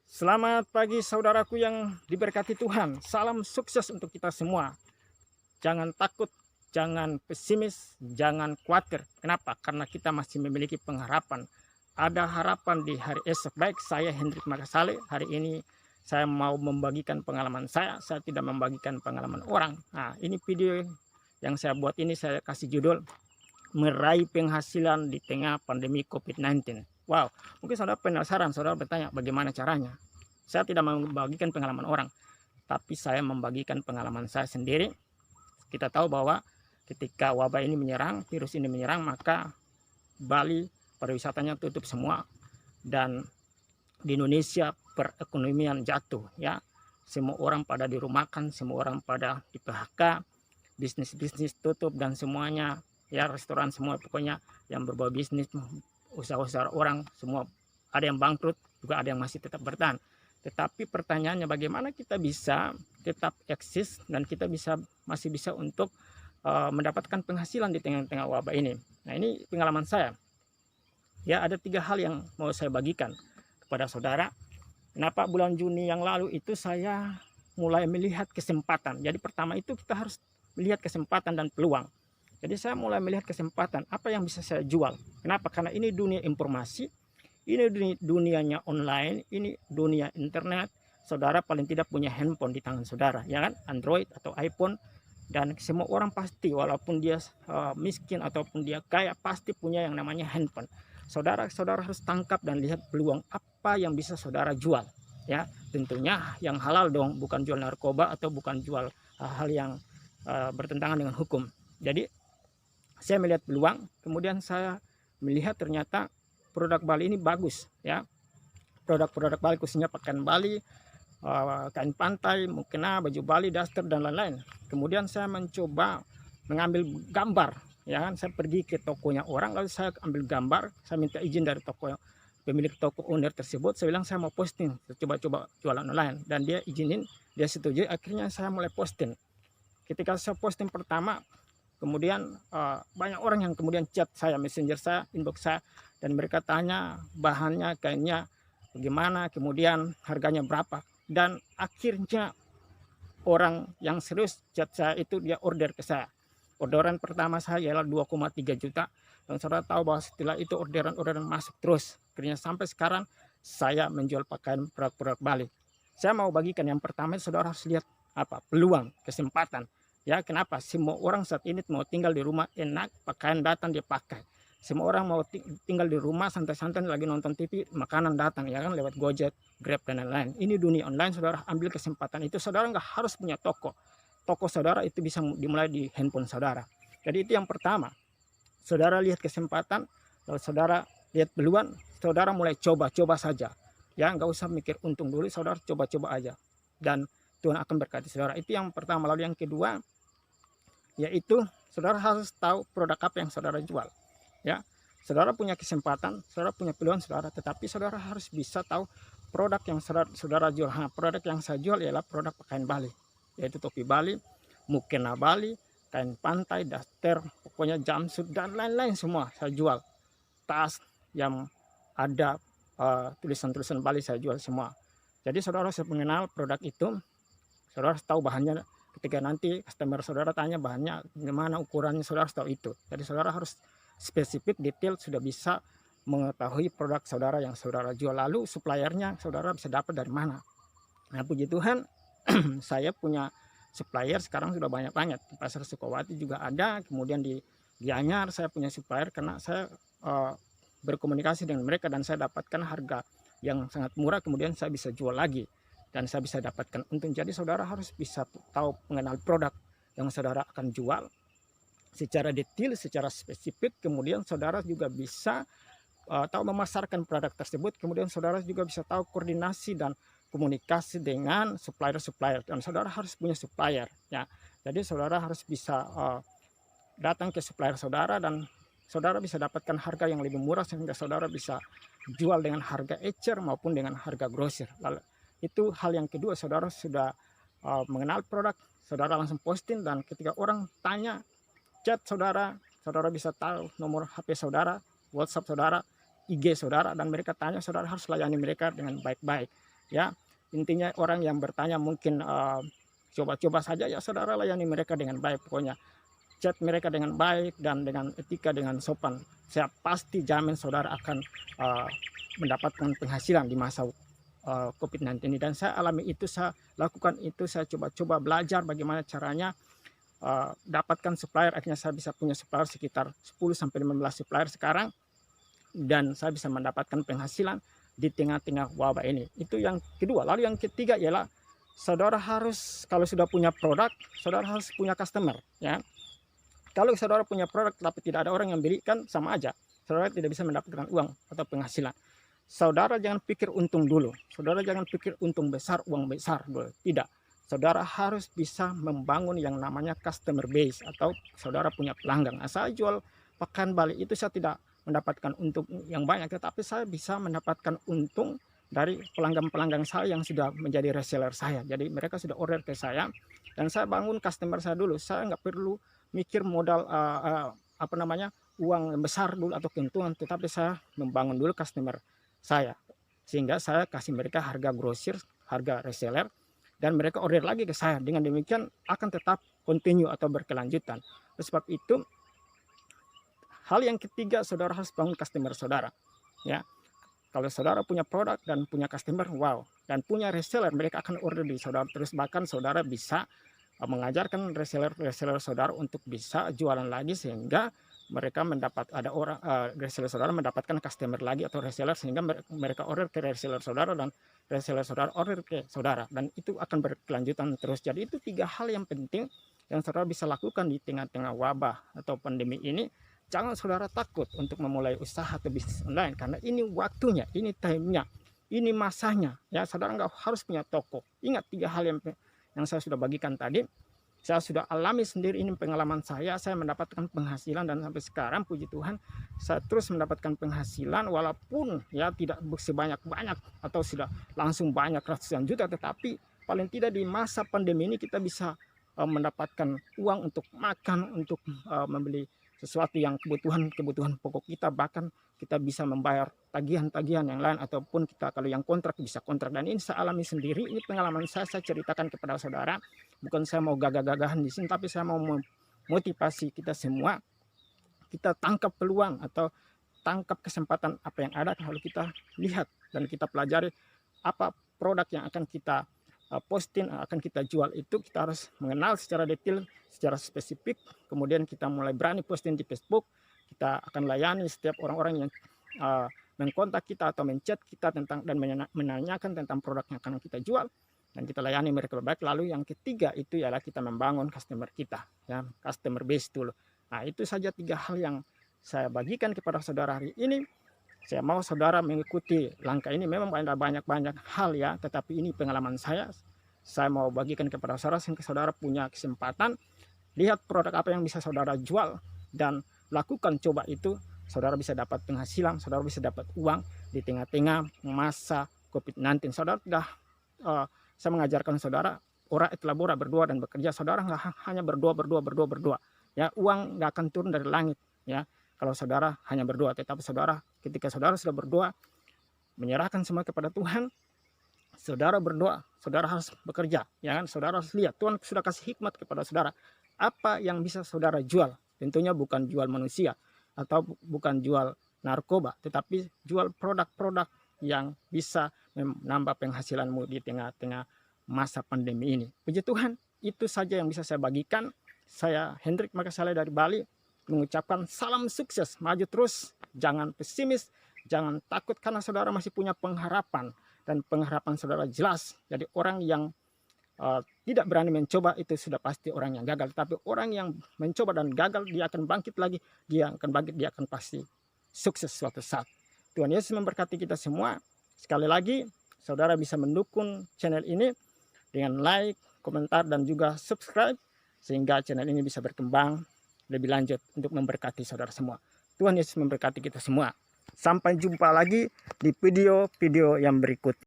Selamat pagi saudaraku yang diberkati Tuhan. Salam sukses untuk kita semua. Jangan takut, jangan pesimis, jangan khawatir. Kenapa? Karena kita masih memiliki pengharapan. Ada harapan di hari esok. Baik, saya Hendrik Makasale. Hari ini saya mau membagikan pengalaman saya. Saya tidak membagikan pengalaman orang. Nah, ini video yang saya buat ini saya kasih judul meraih penghasilan di tengah pandemi COVID-19. Wow, mungkin saudara penasaran, saudara bertanya bagaimana caranya. Saya tidak membagikan pengalaman orang, tapi saya membagikan pengalaman saya sendiri. Kita tahu bahwa ketika wabah ini menyerang, virus ini menyerang, maka Bali pariwisatanya tutup semua dan di Indonesia perekonomian jatuh ya. Semua orang pada dirumahkan, semua orang pada di PHK, bisnis-bisnis tutup dan semuanya ya, restoran semua pokoknya yang berbau bisnis, usaha-usaha orang semua ada yang bangkrut, juga ada yang masih tetap bertahan. Tetapi pertanyaannya bagaimana kita bisa tetap eksis dan kita masih bisa untuk mendapatkan penghasilan di tengah-tengah wabah ini. Nah, ini pengalaman saya. Ya, ada 3 hal yang mau saya bagikan kepada saudara. Kenapa bulan Juni yang lalu itu saya mulai melihat kesempatan. Jadi pertama itu kita harus melihat kesempatan dan peluang. Jadi saya mulai melihat kesempatan, apa yang bisa saya jual. Kenapa? Karena ini dunia informasi, ini dunianya online, ini dunia internet. Saudara paling tidak punya handphone di tangan saudara, ya kan? Android atau iPhone. Dan semua orang pasti, walaupun dia miskin ataupun dia kaya, pasti punya yang namanya handphone. Saudara harus tangkap dan lihat peluang apa yang bisa saudara jual. Ya, tentunya yang halal dong, bukan jual narkoba atau bukan jual hal-hal yang bertentangan dengan hukum. Jadi saya melihat peluang, kemudian saya melihat ternyata produk Bali ini bagus ya. Produk-produk Bali khususnya pakaian Bali, kain pantai, mukena, baju Bali, daster dan lain-lain. Kemudian saya mencoba mengambil gambar, ya kan. Saya pergi ke tokonya orang, lalu saya ambil gambar, saya minta izin dari toko pemilik toko owner tersebut. Saya bilang saya mau posting, coba-coba jualan online, dan dia izinin, dia setuju. Akhirnya saya mulai posting. Ketika saya posting pertama, kemudian banyak orang yang kemudian chat saya, messenger saya, inbox saya, dan mereka tanya bahannya, kainnya bagaimana, kemudian harganya berapa. Dan akhirnya orang yang serius chat saya itu dia order ke saya. Orderan pertama saya ialah 2,3 juta. Dan saudara tahu bahwa setelah itu orderan masuk terus. Akhirnya sampai sekarang saya menjual pakaian produk-produk Bali. Saya mau bagikan yang pertama, saudara harus lihat apa? Peluang, kesempatan. Ya, kenapa? Semua orang saat ini mau tinggal di rumah enak, pakaian datang dia pakai. Semua orang mau tinggal di rumah santai-santai lagi nonton TV, makanan datang ya kan lewat Gojek, Grab dan lain-lain. Ini dunia online, saudara ambil kesempatan itu. Saudara nggak harus punya toko. Toko saudara itu bisa dimulai di handphone saudara. Jadi itu yang pertama. Saudara lihat kesempatan, lalu saudara lihat peluang, saudara mulai coba-coba saja. Ya, nggak usah mikir untung dulu, saudara coba-coba aja. Dan Tuhan akan berkati saudara. Itu yang pertama. Lalu yang kedua, yaitu saudara harus tahu produk apa yang saudara jual. Ya, saudara punya kesempatan, saudara punya peluang saudara, tetapi saudara harus bisa tahu produk yang saudara jual. Produk yang saya jual ialah produk pakaian Bali, yaitu topi Bali, mukena Bali, kain pantai, daster, pokoknya jumpsuit dan lain-lain semua saya jual. Tas yang ada tulisan-tulisan Bali saya jual semua. Jadi saudara harus mengenal produk itu, saudara harus tahu bahannya. Ketika nanti customer saudara tanya bahannya gimana, ukurannya, saudara harus tahu itu. Jadi saudara harus spesifik, detail, sudah bisa mengetahui produk saudara yang saudara jual. Lalu suppliernya saudara bisa dapat dari mana. Nah, puji Tuhan saya punya supplier sekarang sudah banyak-banyak. Di pasar Sukawati juga ada, kemudian di Gianyar saya punya supplier karena saya berkomunikasi dengan mereka dan saya dapatkan harga yang sangat murah, kemudian saya bisa jual lagi dan saya bisa dapatkan untung. Jadi saudara harus bisa tahu mengenal produk yang saudara akan jual secara detail, secara spesifik. Kemudian saudara juga bisa tahu memasarkan produk tersebut. Kemudian saudara juga bisa tahu koordinasi dan komunikasi dengan supplier-supplier. Dan saudara harus punya supplier ya. Jadi saudara harus bisa datang ke supplier saudara dan saudara bisa dapatkan harga yang lebih murah sehingga saudara bisa jual dengan harga ecer maupun dengan harga grosir. Lalu itu hal yang kedua, saudara sudah mengenal produk, saudara langsung posting, dan ketika orang tanya, chat saudara, saudara bisa tahu nomor HP saudara, WhatsApp saudara, IG saudara, dan mereka tanya, saudara harus layani mereka dengan baik-baik. ya. Intinya orang yang bertanya mungkin coba-coba saja ya saudara layani mereka dengan baik, pokoknya chat mereka dengan baik dan dengan etika, dengan sopan. Saya pasti jamin saudara akan mendapatkan penghasilan di masa COVID-19 ini. Dan saya alami itu, saya lakukan itu, saya coba-coba belajar bagaimana caranya dapatkan supplier. Akhirnya saya bisa punya supplier sekitar 10-15 supplier sekarang, dan saya bisa mendapatkan penghasilan di tengah-tengah wabah ini. Itu yang kedua. Lalu yang ketiga ialah saudara harus, kalau sudah punya produk, saudara harus punya customer, ya. Kalau saudara punya produk tapi tidak ada orang yang belikan, sama aja saudara tidak bisa mendapatkan uang atau penghasilan. Saudara jangan pikir untung dulu, saudara jangan pikir untung besar, uang besar dulu, tidak. Saudara harus bisa membangun yang namanya customer base, atau saudara punya pelanggan. Nah, saya jual pekan Bali itu saya tidak mendapatkan untung yang banyak, tetapi saya bisa mendapatkan untung dari pelanggan-pelanggan saya yang sudah menjadi reseller saya. Jadi mereka sudah order ke saya dan saya bangun customer saya dulu. Saya nggak perlu mikir modal uang besar dulu atau keuntungan, tetapi saya membangun dulu customer saya sehingga saya kasih mereka harga grosir, harga reseller, dan mereka order lagi ke saya. Dengan demikian akan tetap continue atau berkelanjutan. Oleh sebab itu, hal yang ketiga, saudara harus bangun customer saudara, ya. Kalau saudara punya produk dan punya customer, wow, dan punya reseller, mereka akan order di saudara terus. Bahkan saudara bisa mengajarkan reseller saudara untuk bisa jualan lagi, sehingga mereka mendapat, ada orang reseller saudara mendapatkan customer lagi atau reseller, sehingga mereka order ke reseller saudara dan reseller saudara order ke saudara, dan itu akan berkelanjutan terus. Jadi itu 3 hal yang penting yang saudara bisa lakukan di tengah-tengah wabah atau pandemi ini. Jangan saudara takut untuk memulai usaha atau bisnis online, karena ini waktunya, ini time-nya, ini masanya, ya. Saudara nggak harus punya toko. Ingat 3 hal yang saya sudah bagikan tadi. Saya sudah alami sendiri, ini pengalaman saya mendapatkan penghasilan, dan sampai sekarang puji Tuhan saya terus mendapatkan penghasilan, walaupun ya tidak sebanyak-banyak atau sudah langsung banyak ratusan juta, tetapi paling tidak di masa pandemi ini kita bisa mendapatkan uang untuk makan, untuk membeli sesuatu yang kebutuhan pokok kita, bahkan kita bisa membayar tagihan-tagihan yang lain, ataupun kita kalau yang kontrak bisa kontrak. Dan ini saya alami sendiri, ini pengalaman saya ceritakan kepada saudara. Bukan saya mau gagah-gagahan di sini, tapi saya mau memotivasi kita semua. Kita tangkap peluang atau tangkap kesempatan apa yang ada, lalu kita lihat dan kita pelajari apa produk yang akan kita posting, akan kita jual. Itu kita harus mengenal secara detail, secara spesifik. Kemudian kita mulai berani posting di Facebook. Kita akan layani setiap orang-orang yang mengkontak kita atau menchat kita tentang dan menanyakan tentang produk yang akan kita jual, dan kita layani mereka baik. Lalu yang ketiga itu ialah kita membangun customer kita, ya, customer base dulu. Nah, itu saja 3 hal yang saya bagikan kepada saudara hari ini. Saya mau saudara mengikuti langkah ini. Memang ada banyak-banyak hal, ya, tetapi ini pengalaman saya. Saya mau bagikan kepada saudara sehingga saudara punya kesempatan lihat produk apa yang bisa saudara jual dan lakukan, coba itu. Saudara bisa dapat penghasilan, saudara bisa dapat uang di tengah-tengah masa COVID-19. Saudara sudah saya mengajarkan saudara, ora et labora, berdoa dan bekerja. Saudara nggak hanya berdoa, ya. Uang nggak akan turun dari langit, ya, kalau saudara hanya berdoa. Tetapi saudara, ketika saudara sudah berdoa, menyerahkan semua kepada Tuhan, saudara berdoa, saudara harus bekerja, ya kan. Saudara harus lihat Tuhan sudah kasih hikmat kepada saudara, apa yang bisa saudara jual. Tentunya bukan jual manusia atau bukan jual narkoba, tetapi jual produk-produk yang bisa menambah penghasilanmu di tengah-tengah masa pandemi ini. Puji Tuhan, itu saja yang bisa saya bagikan. Saya Hendrik Makasale dari Bali mengucapkan salam sukses, maju terus, jangan pesimis, jangan takut, karena saudara masih punya pengharapan, dan pengharapan saudara jelas. Jadi orang yang tidak berani mencoba itu sudah pasti orang yang gagal. Tapi orang yang mencoba dan gagal, dia akan bangkit lagi, dia akan bangkit, dia akan pasti sukses suatu saat. Tuhan Yesus memberkati kita semua. Sekali lagi, saudara bisa mendukung channel ini dengan like, komentar, dan juga subscribe, sehingga channel ini bisa berkembang lebih lanjut untuk memberkati saudara semua. Tuhan Yesus memberkati kita semua. Sampai jumpa lagi di video-video yang berikut.